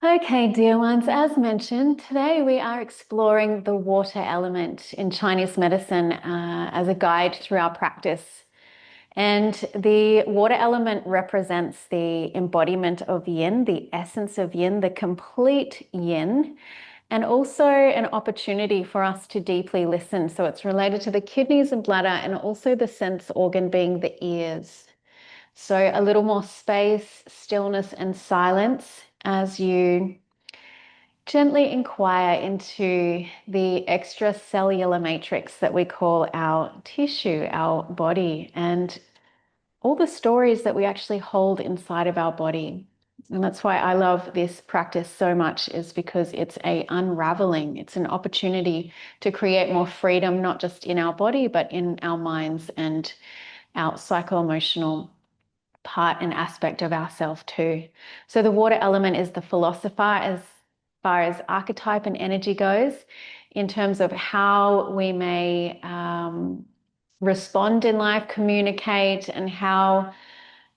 Okay, dear ones, as mentioned, today we are exploring the water element in Chinese medicine as a guide through our practice. And the water element represents the embodiment of yin, the essence of yin, the complete yin, and also an opportunity for us to deeply listen. So it's related to the kidneys and bladder and also the sense organ being the ears. So a little more space, stillness, and silence as you gently inquire into the extracellular matrix that we call our tissue, our body, and all the stories that we actually hold inside of our body. And that's why I love this practice so much, is because it's a unraveling, it's an opportunity to create more freedom, not just in our body, but in our minds and our psycho-emotional part and aspect of ourself too. So the water element is the philosopher as far as archetype and energy goes, in terms of how we may respond in life, communicate, and how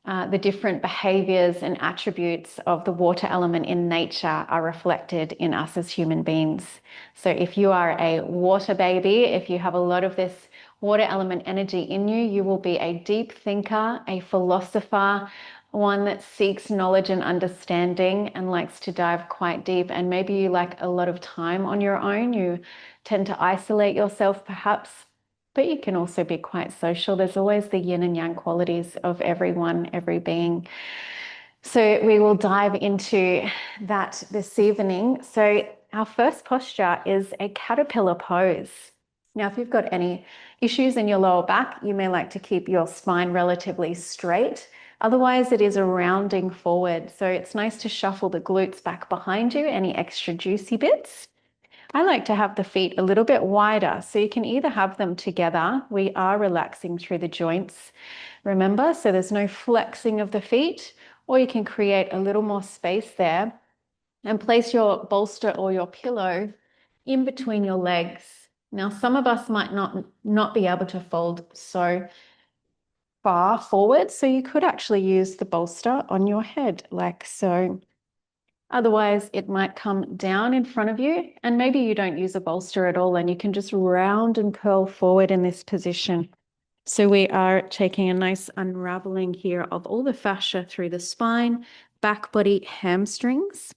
the different behaviors and attributes of the water element in nature are reflected in us as human beings. So if you are a water baby, if you have a lot of this water element energy in you, you will be a deep thinker, a philosopher, one that seeks knowledge and understanding and likes to dive quite deep. And maybe you like a lot of time on your own. You tend to isolate yourself perhaps, but you can also be quite social. There's always the yin and yang qualities of everyone, every being. So we will dive into that this evening. So our first posture is a caterpillar pose. Now, if you've got any issues in your lower back, you may like to keep your spine relatively straight. Otherwise, it is a rounding forward. So it's nice to shuffle the glutes back behind you, any extra juicy bits. I like to have the feet a little bit wider, so you can either have them together. We are relaxing through the joints, remember, so there's no flexing of the feet, or you can create a little more space there and place your bolster or your pillow in between your legs. Now, some of us might not be able to fold so far forward, so you could actually use the bolster on your head like so. Otherwise, it might come down in front of you, and maybe you don't use a bolster at all and you can just round and curl forward in this position. So we are taking a nice unraveling here of all the fascia through the spine, back body, hamstrings.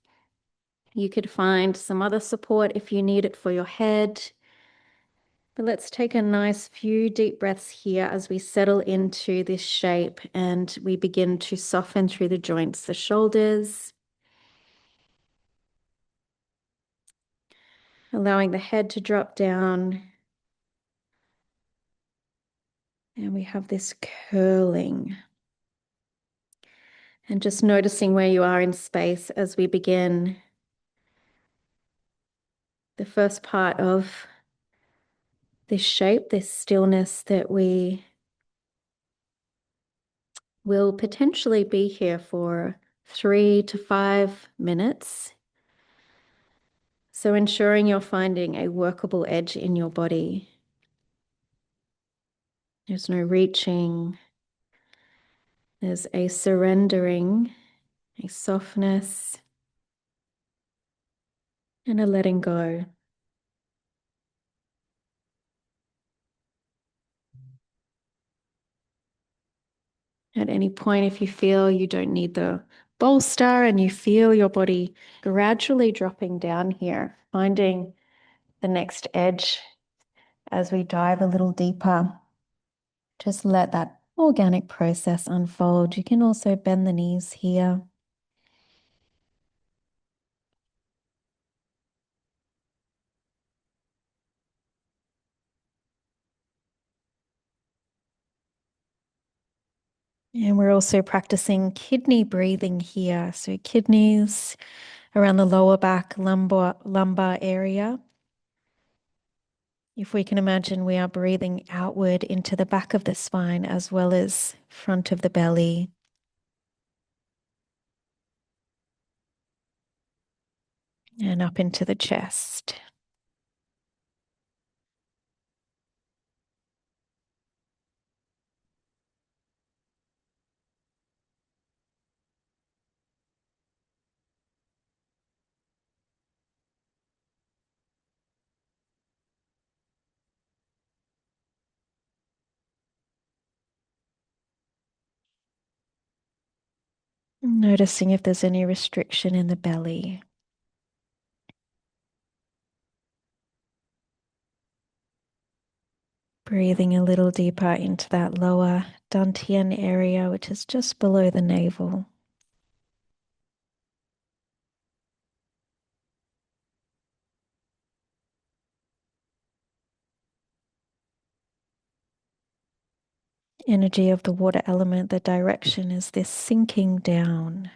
You could find some other support if you need it for your head. But let's take a nice few deep breaths here as we settle into this shape and we begin to soften through the joints, the shoulders, allowing the head to drop down. And we have this curling. And just noticing where you are in space as we begin the first part of this shape, this stillness that we will potentially be here for 3 to 5 minutes. So ensuring you're finding a workable edge in your body. There's no reaching. There's a surrendering, a softness, and a letting go. At any point, if you feel you don't need the bolster and you feel your body gradually dropping down here, finding the next edge as we dive a little deeper, just let that organic process unfold. You can also bend the knees here. And we're also practicing kidney breathing here. So kidneys around the lower back, lumbar area. If we can imagine, we are breathing outward into the back of the spine as well as front of the belly. And up into the chest. Noticing if there's any restriction in the belly. Breathing a little deeper into that lower dantian area, which is just below the navel. Energy of the water element, the direction is this sinking down.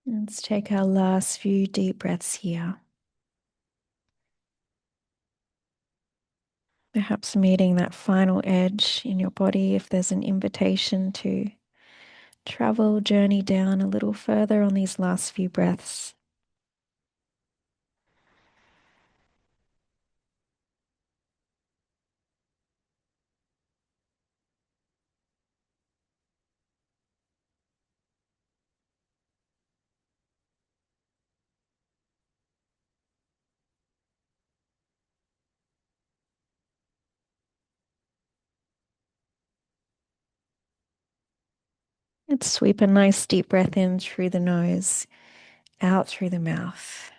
Let's take our last few deep breaths here. Perhaps meeting that final edge in your body if there's an invitation to travel, journey down a little further on these last few breaths. Let's sweep a nice deep breath in through the nose, out through the mouth.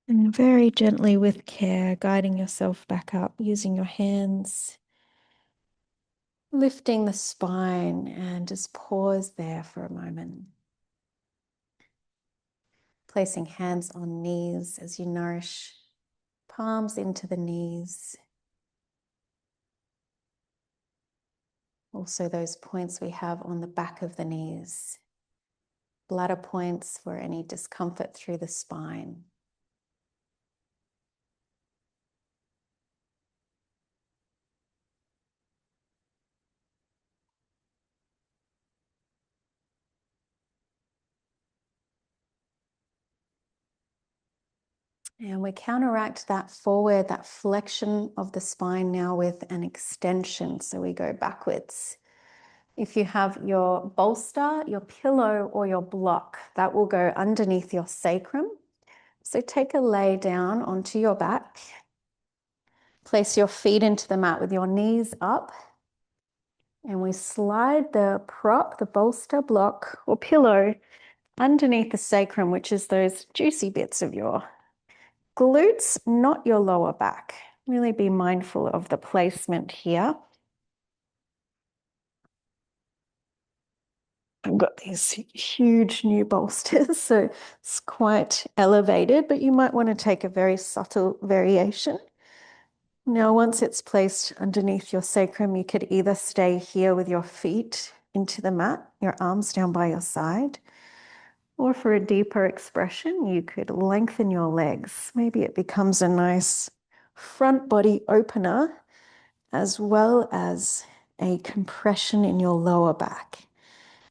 And very gently with care, guiding yourself back up, using your hands, lifting the spine, and just pause there for a moment. Placing hands on knees as you nourish, palms into the knees. Also those points we have on the back of the knees, bladder points for any discomfort through the spine. And we counteract that forward, that flexion of the spine now with an extension. So we go backwards. If you have your bolster, your pillow, or your block, that will go underneath your sacrum. So take a lay down onto your back. Place your feet into the mat with your knees up. And we slide the prop, the bolster, block, or pillow underneath the sacrum, which is those juicy bits of your glutes, not your lower back. Really be mindful of the placement here. I've got these huge new bolsters, so it's quite elevated, but you might want to take a very subtle variation. Now, once it's placed underneath your sacrum, you could either stay here with your feet into the mat, your arms down by your side, or for a deeper expression, you could lengthen your legs. Maybe it becomes a nice front body opener, as well as a compression in your lower back.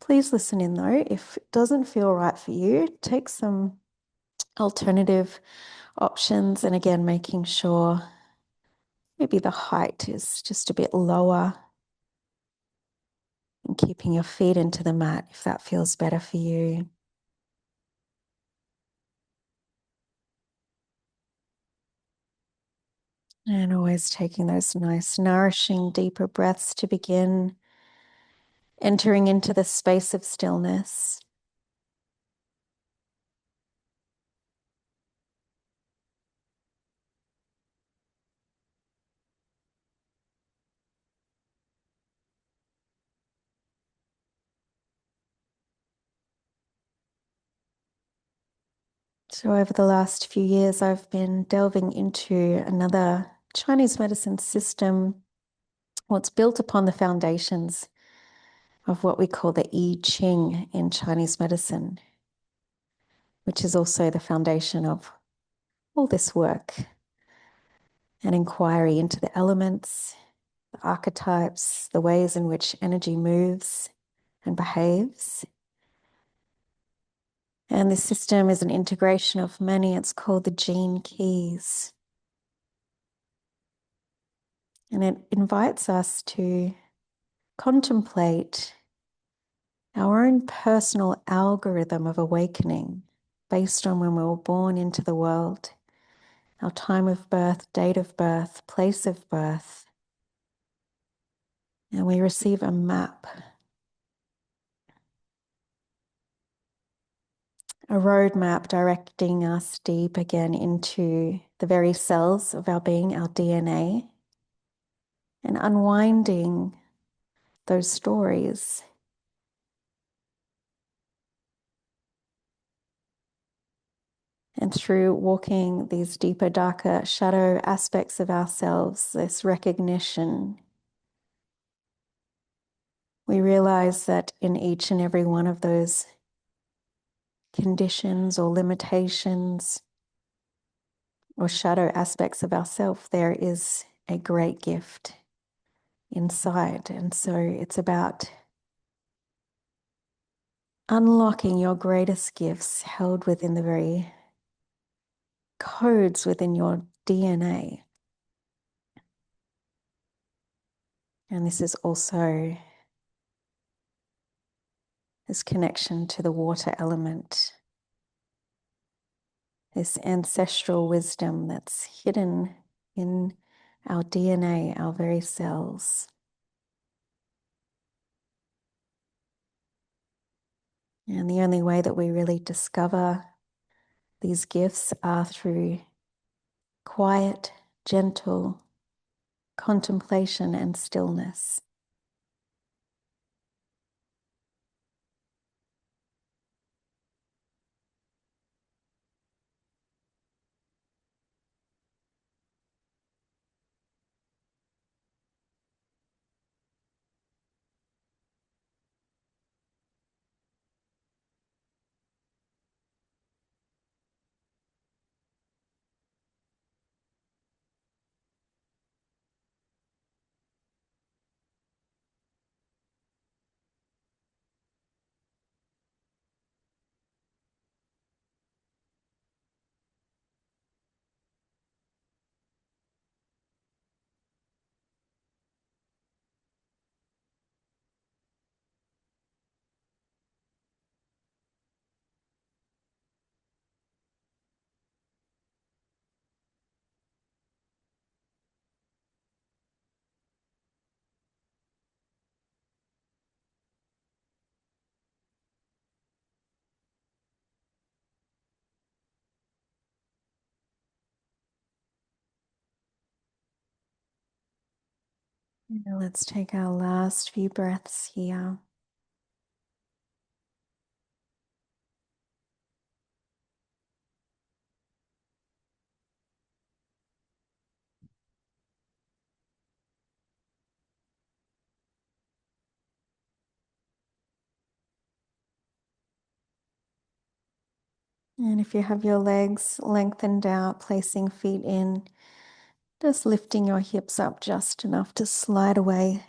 Please listen in though. If it doesn't feel right for you, take some alternative options. And again, making sure maybe the height is just a bit lower and keeping your feet into the mat if that feels better for you. And always taking those nice, nourishing, deeper breaths to begin entering into the space of stillness. So over the last few years, I've been delving into another Chinese medicine system. Well, it's built upon the foundations of what we call the I Ching in Chinese medicine, which is also the foundation of all this work and inquiry into the elements, the archetypes, the ways in which energy moves and behaves. And this system is an integration of many. It's called the gene keys. And it invites us to contemplate our own personal algorithm of awakening based on when we were born into the world, our time of birth, date of birth, place of birth. And we receive a map, a roadmap directing us deep again into the very cells of our being, our DNA, and unwinding those stories. And through walking these deeper, darker shadow aspects of ourselves, this recognition, we realize that in each and every one of those conditions or limitations or shadow aspects of ourself, there is a great gift inside. And so it's about unlocking your greatest gifts held within the very codes within your DNA. And this is also this connection to the water element, this ancestral wisdom that's hidden in our DNA, our very cells. And the only way that we really discover these gifts are through quiet, gentle contemplation and stillness. Now let's take our last few breaths here. And if you have your legs lengthened out, placing feet in, just lifting your hips up just enough to slide away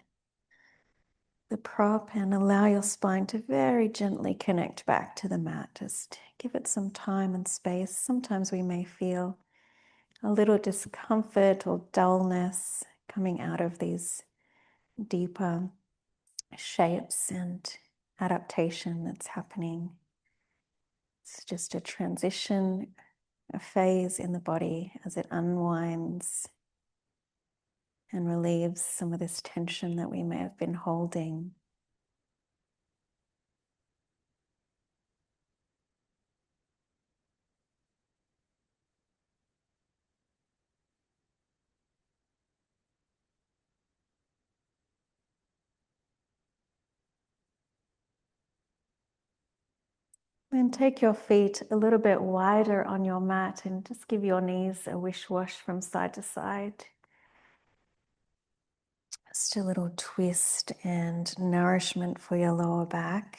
the prop and allow your spine to very gently connect back to the mat. Just give it some time and space. Sometimes we may feel a little discomfort or dullness coming out of these deeper shapes and adaptation that's happening. It's just a transition, a phase in the body as it unwinds and relieves some of this tension that we may have been holding. Then take your feet a little bit wider on your mat and just give your knees a wish-wash from side to side. Just a little twist and nourishment for your lower back.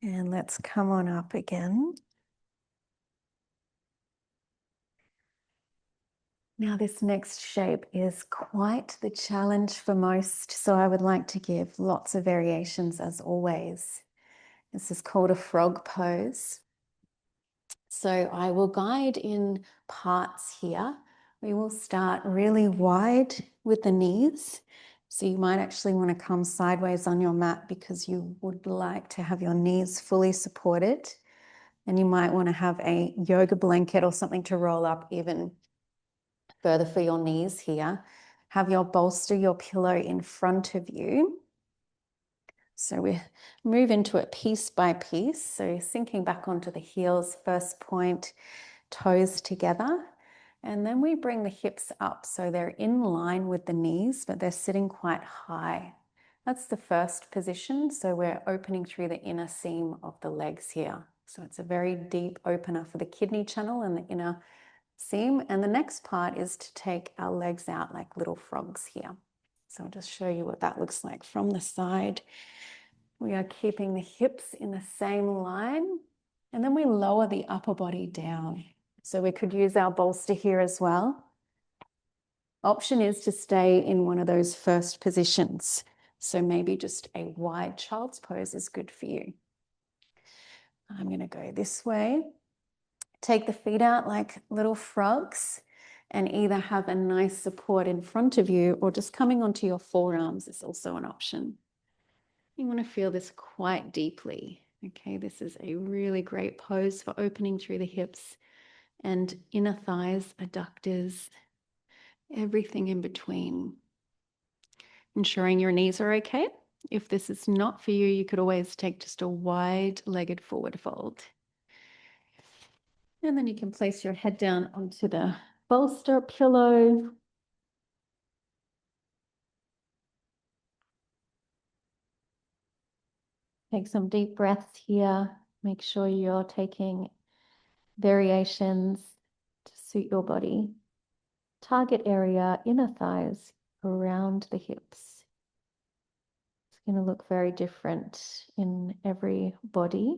And let's come on up again. Now this next shape is quite the challenge for most, so I would like to give lots of variations as always. This is called a frog pose. So I will guide in parts here. We will start really wide with the knees. So you might actually want to come sideways on your mat because you would like to have your knees fully supported. And you might want to have a yoga blanket or something to roll up even further for your knees here. Have your bolster, your pillow in front of you. So we move into it piece by piece. So sinking back onto the heels, first point, toes together. And then we bring the hips up so they're in line with the knees, but they're sitting quite high. That's the first position. So we're opening through the inner seam of the legs here. So it's a very deep opener for the kidney channel and the inner seam. And the next part is to take our legs out like little frogs here. So I'll just show you what that looks like from the side. We are keeping the hips in the same line, and then we lower the upper body down. So we could use our bolster here as well. Option is to stay in one of those first positions. So maybe just a wide child's pose is good for you. I'm going to go this way. Take the feet out like little frogs and either have a nice support in front of you or just coming onto your forearms is also an option. You want to feel this quite deeply. Okay, this is a really great pose for opening through the hips and inner thighs, adductors, everything in between. Ensuring your knees are okay. If this is not for you, you could always take just a wide-legged forward fold. And then you can place your head down onto the bolster pillow. Take some deep breaths here. Make sure you're taking variations to suit your body. Target area, inner thighs, around the hips. It's going to look very different in every body.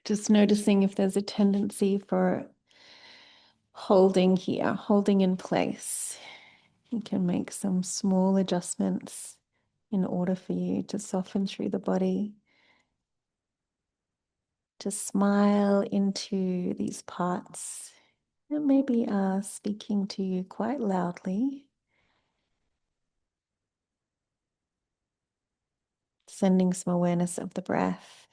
Just noticing if there's a tendency for holding here, holding in place. You can make some small adjustments in order for you to soften through the body, to smile into these parts that maybe are speaking to you quite loudly. Sending some awareness of the breath.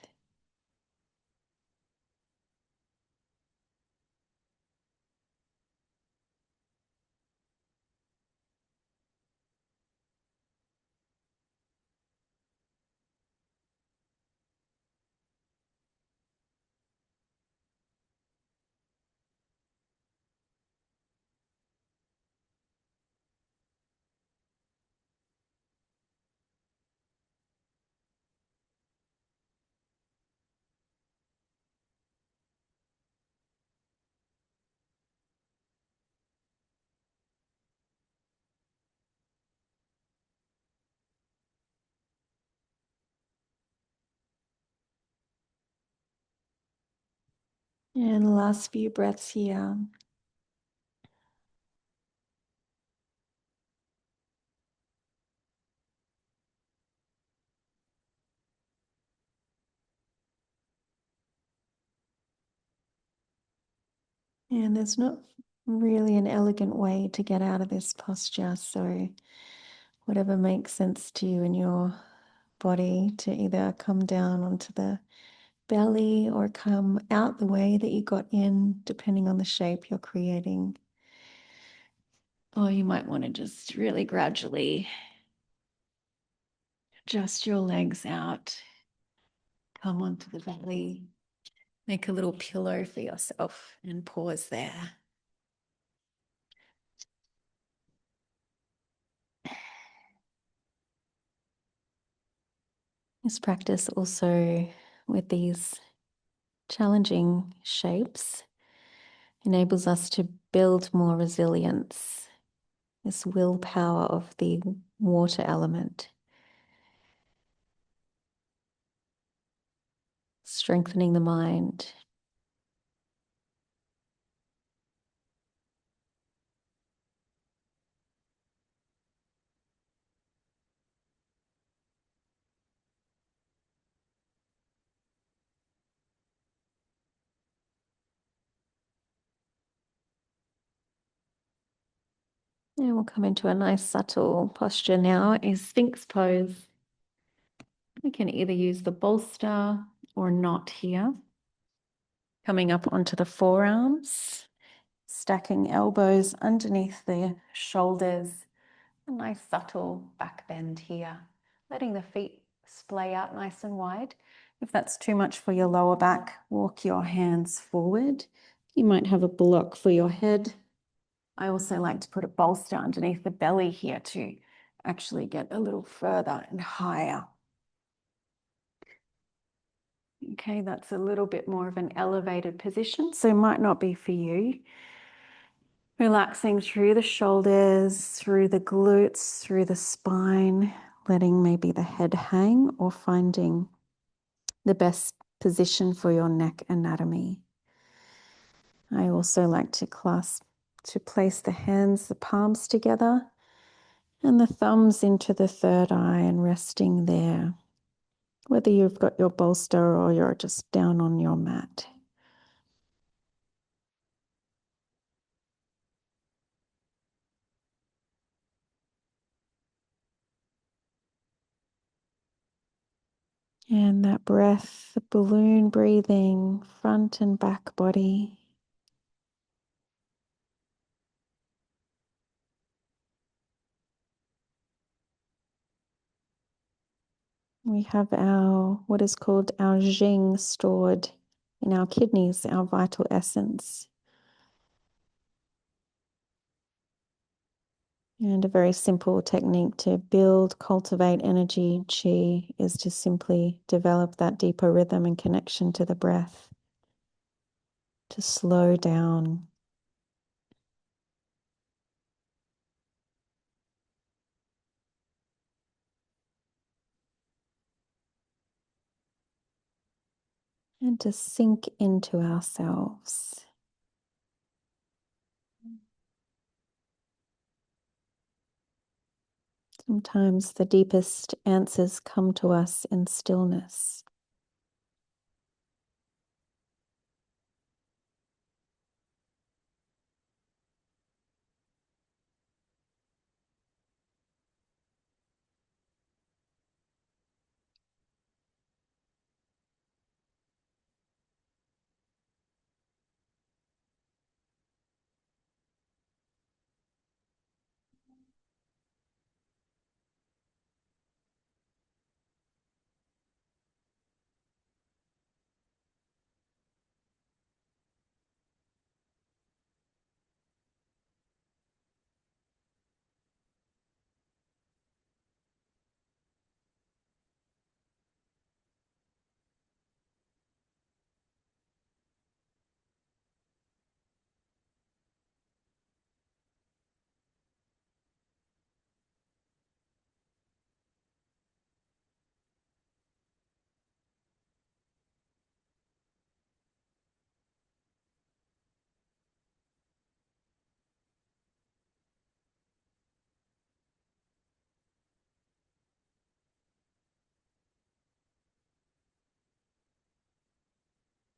And last few breaths here. And there's not really an elegant way to get out of this posture. So, whatever makes sense to you in your body, to either come down onto the belly or come out the way that you got in, depending on the shape you're creating. Or you might want to just really gradually adjust your legs out, come onto the belly, make a little pillow for yourself, and pause there. This practice also with these challenging shapes enables us to build more resilience, this willpower of the water element, strengthening the mind. And we'll come into a nice subtle posture now, is Sphinx pose. We can either use the bolster or not here. Coming up onto the forearms, stacking elbows underneath the shoulders, a nice subtle back bend here, letting the feet splay out nice and wide. If that's too much for your lower back, walk your hands forward. You might have a block for your head. I also like to put a bolster underneath the belly here to actually get a little further and higher. Okay, that's a little bit more of an elevated position, so might not be for you. Relaxing through the shoulders, through the glutes, through the spine, letting maybe the head hang or finding the best position for your neck anatomy. I also like to place the hands, the palms together and the thumbs into the third eye and resting there, whether you've got your bolster or you're just down on your mat. And that breath, the balloon breathing, front and back body. We have what is called our Jing stored in our kidneys, our vital essence. And a very simple technique to build, cultivate energy, qi, is to simply develop that deeper rhythm and connection to the breath, to slow down. And to sink into ourselves. Sometimes the deepest answers come to us in stillness.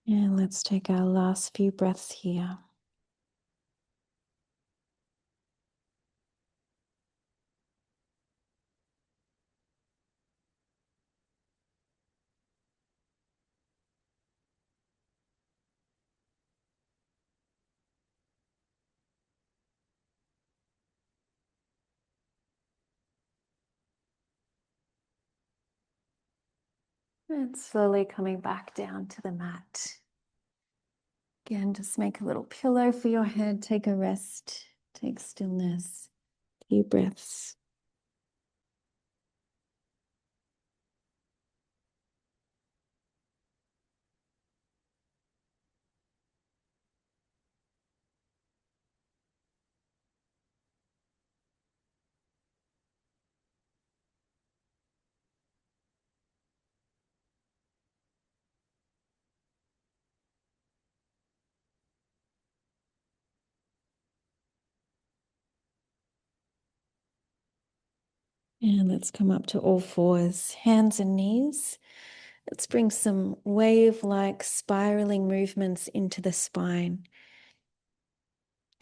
And let's take our last few breaths here. And slowly coming back down to the mat. Again, just make a little pillow for your head. Take a rest. Take stillness. Few breaths. And let's come up to all fours, hands and knees. Let's bring some wave-like spiraling movements into the spine.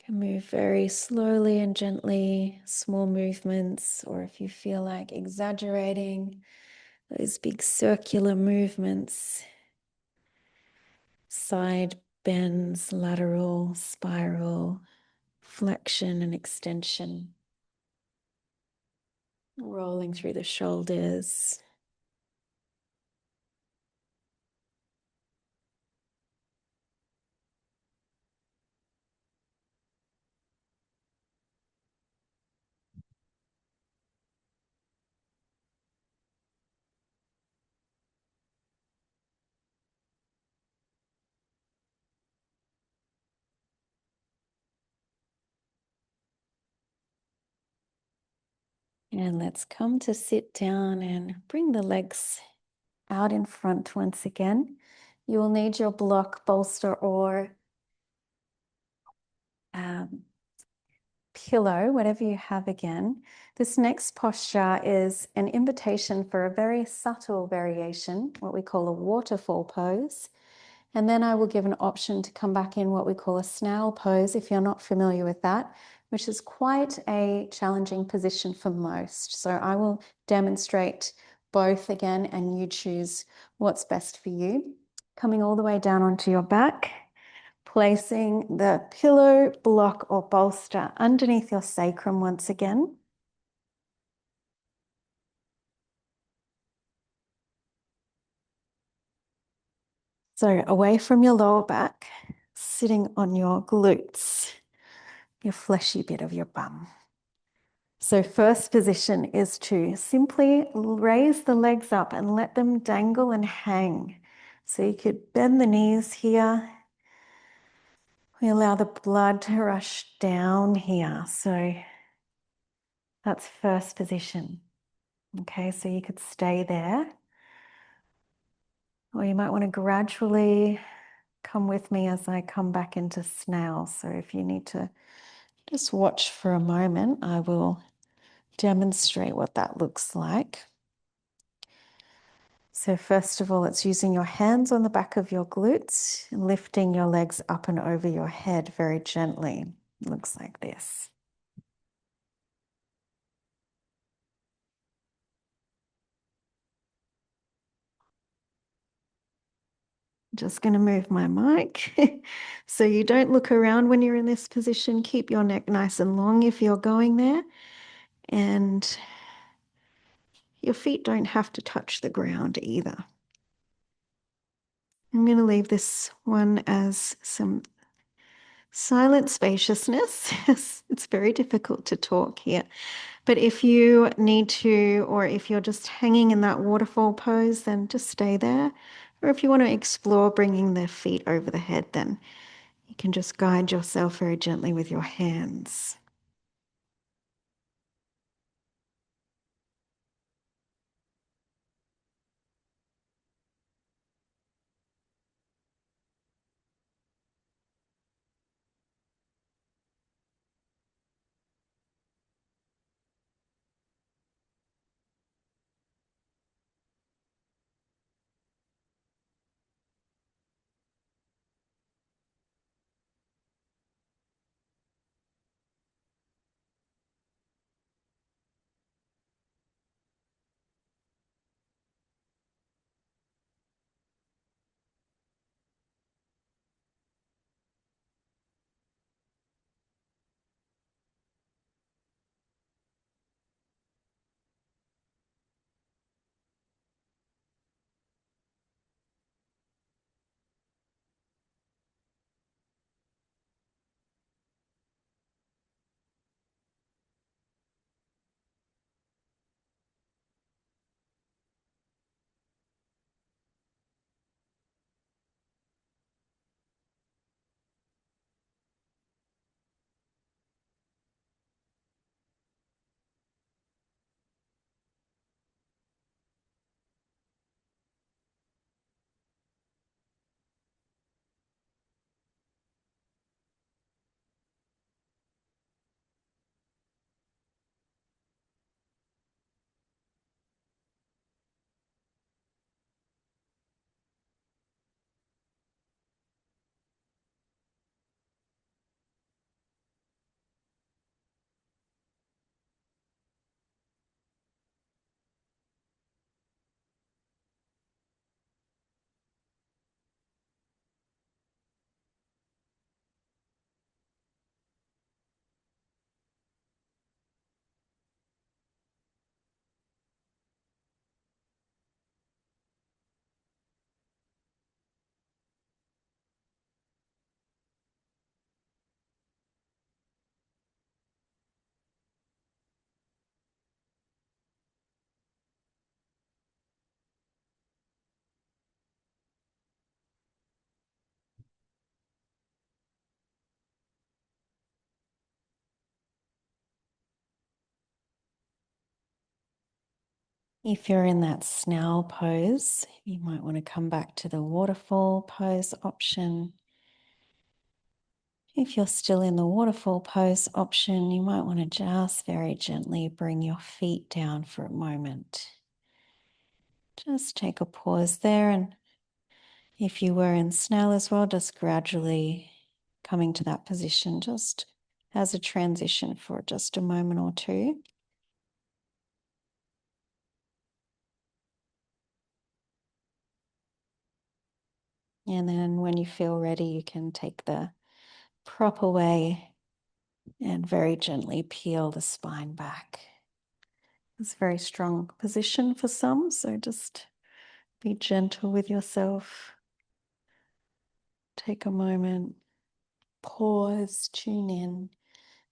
Can move very slowly and gently, small movements, or if you feel like exaggerating, those big circular movements, side bends, lateral, spiral, flexion and extension, rolling through the shoulders. And let's come to sit down and bring the legs out in front once again. You will need your block, bolster, or pillow, whatever you have again. This next posture is an invitation for a very subtle variation, what we call a waterfall pose. And then I will give an option to come back in what we call a snail pose, if you're not familiar with that, which is quite a challenging position for most. So I will demonstrate both again, and you choose what's best for you. Coming all the way down onto your back, placing the pillow, block, or bolster underneath your sacrum once again. So away from your lower back, sitting on your glutes, your fleshy bit of your bum. So first position is to simply raise the legs up and let them dangle and hang. So you could bend the knees here. We allow the blood to rush down here. So that's first position. Okay, so you could stay there. Or you might want to gradually come with me as I come back into snail. So if you need to just watch for a moment, I will demonstrate what that looks like. So first of all, it's using your hands on the back of your glutes, lifting your legs up and over your head very gently. It looks like this. Just going to move my mic. So you don't look around when you're in this position. Keep your neck nice and long if you're going there. And your feet don't have to touch the ground either. I'm going to leave this one as some silent spaciousness. It's very difficult to talk here. But if you need to, or if you're just hanging in that waterfall pose, then just stay there. Or if you want to explore bringing the feet over the head, then you can just guide yourself very gently with your hands. If you're in that snail pose, you might want to come back to the waterfall pose option. If you're still in the waterfall pose option, you might want to just very gently bring your feet down for a moment. Just take a pause there, and if you were in snail as well, just gradually coming to that position just as a transition for just a moment or two. And then when you feel ready, you can take the prop away and very gently peel the spine back. It's a very strong position for some, so just be gentle with yourself. Take a moment, pause, tune in,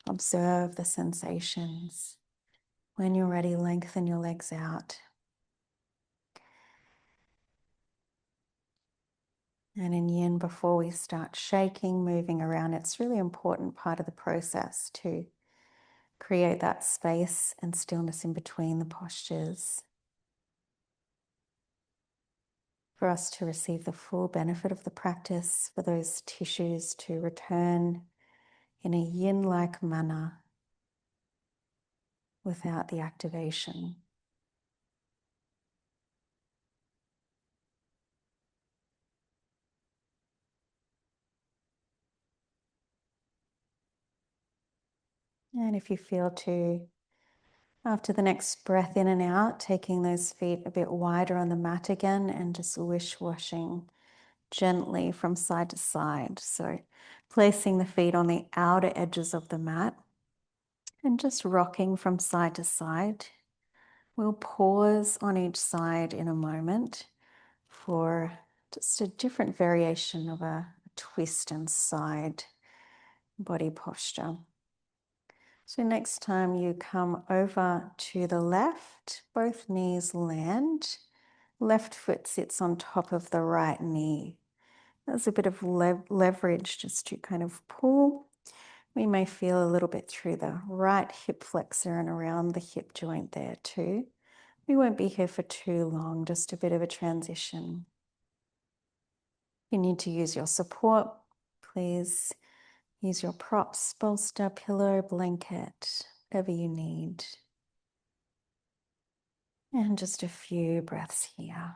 observe the sensations. When you're ready, lengthen your legs out. And in yin, before we start shaking, moving around, it's really important part of the process to create that space and stillness in between the postures for us to receive the full benefit of the practice, for those tissues to return in a yin-like manner without the activation. And if you feel to, after the next breath in and out, taking those feet a bit wider on the mat again and just wish-washing gently from side to side. So placing the feet on the outer edges of the mat and just rocking from side to side. We'll pause on each side in a moment for just a different variation of a twist and side body posture. So next time you come over to the left, both knees land. Left foot sits on top of the right knee. There's a bit of leverage just to kind of pull. We may feel a little bit through the right hip flexor and around the hip joint there too. We won't be here for too long, just a bit of a transition. If you need to use your support, please use your props, bolster, pillow, blanket, whatever you need. And just a few breaths here.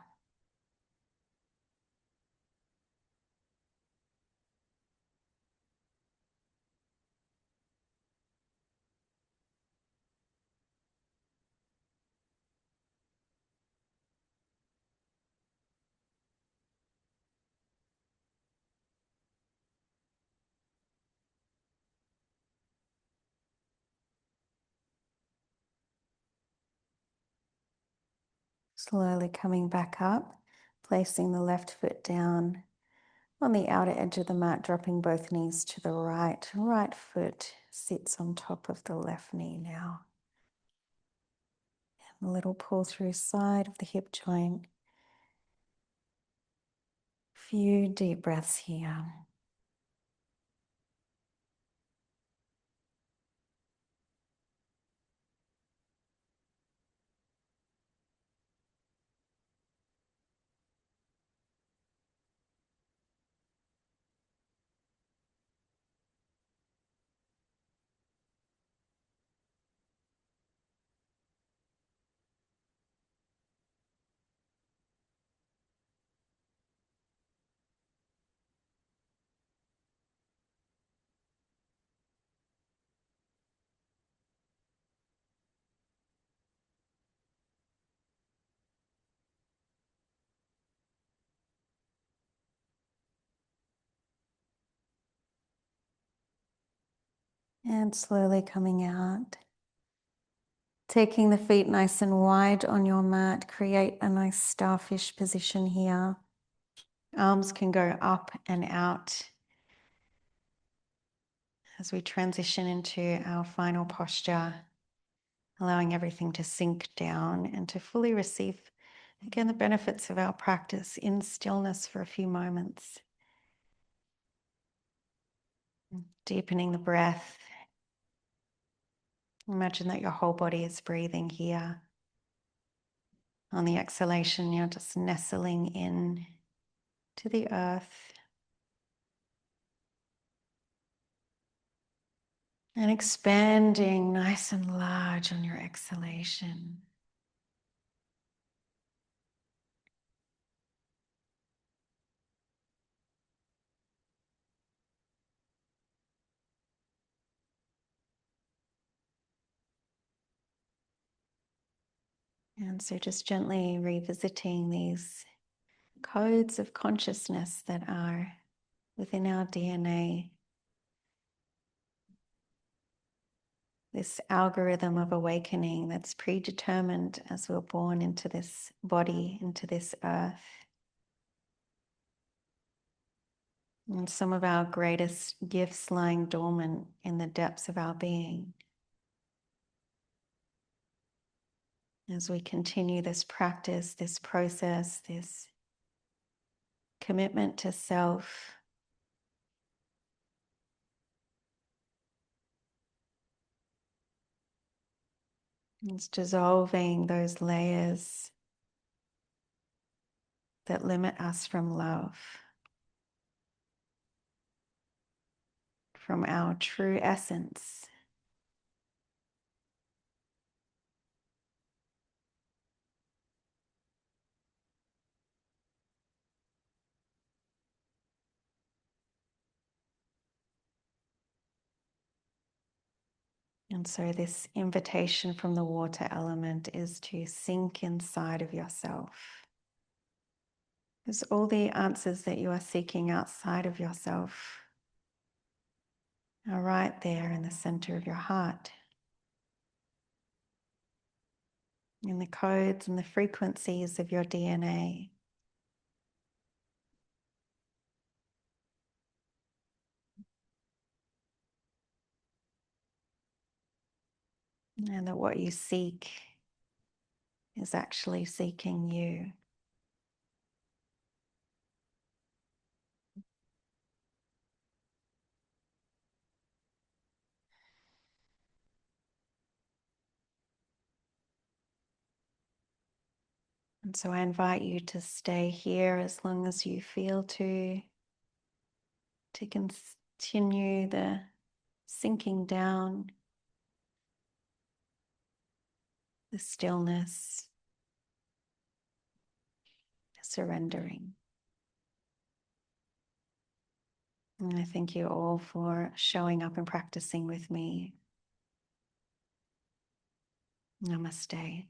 Slowly coming back up, placing the left foot down on the outer edge of the mat, dropping both knees to the right. Right foot sits on top of the left knee now. And a little pull through side of the hip joint. Few deep breaths here. And slowly coming out. Taking the feet nice and wide on your mat, create a nice starfish position here. Arms can go up and out as we transition into our final posture, allowing everything to sink down and to fully receive, again, the benefits of our practice in stillness for a few moments. Deepening the breath. Imagine that your whole body is breathing here. On the exhalation, you're just nestling in to the earth and expanding nice and large on your exhalation. And so just gently revisiting these codes of consciousness that are within our DNA, this algorithm of awakening that's predetermined as we're born into this body, into this earth. And some of our greatest gifts lying dormant in the depths of our being. As we continue this practice, this process, this commitment to self, it's dissolving those layers that limit us from love, from our true essence. And so this invitation from the water element is to sink inside of yourself. Because all the answers that you are seeking outside of yourself are right there in the center of your heart. In the codes and the frequencies of your DNA. And that what you seek is actually seeking you. And so I invite you to stay here as long as you feel to continue the sinking down, the stillness, the surrendering. And I thank you all for showing up and practicing with me. Namaste.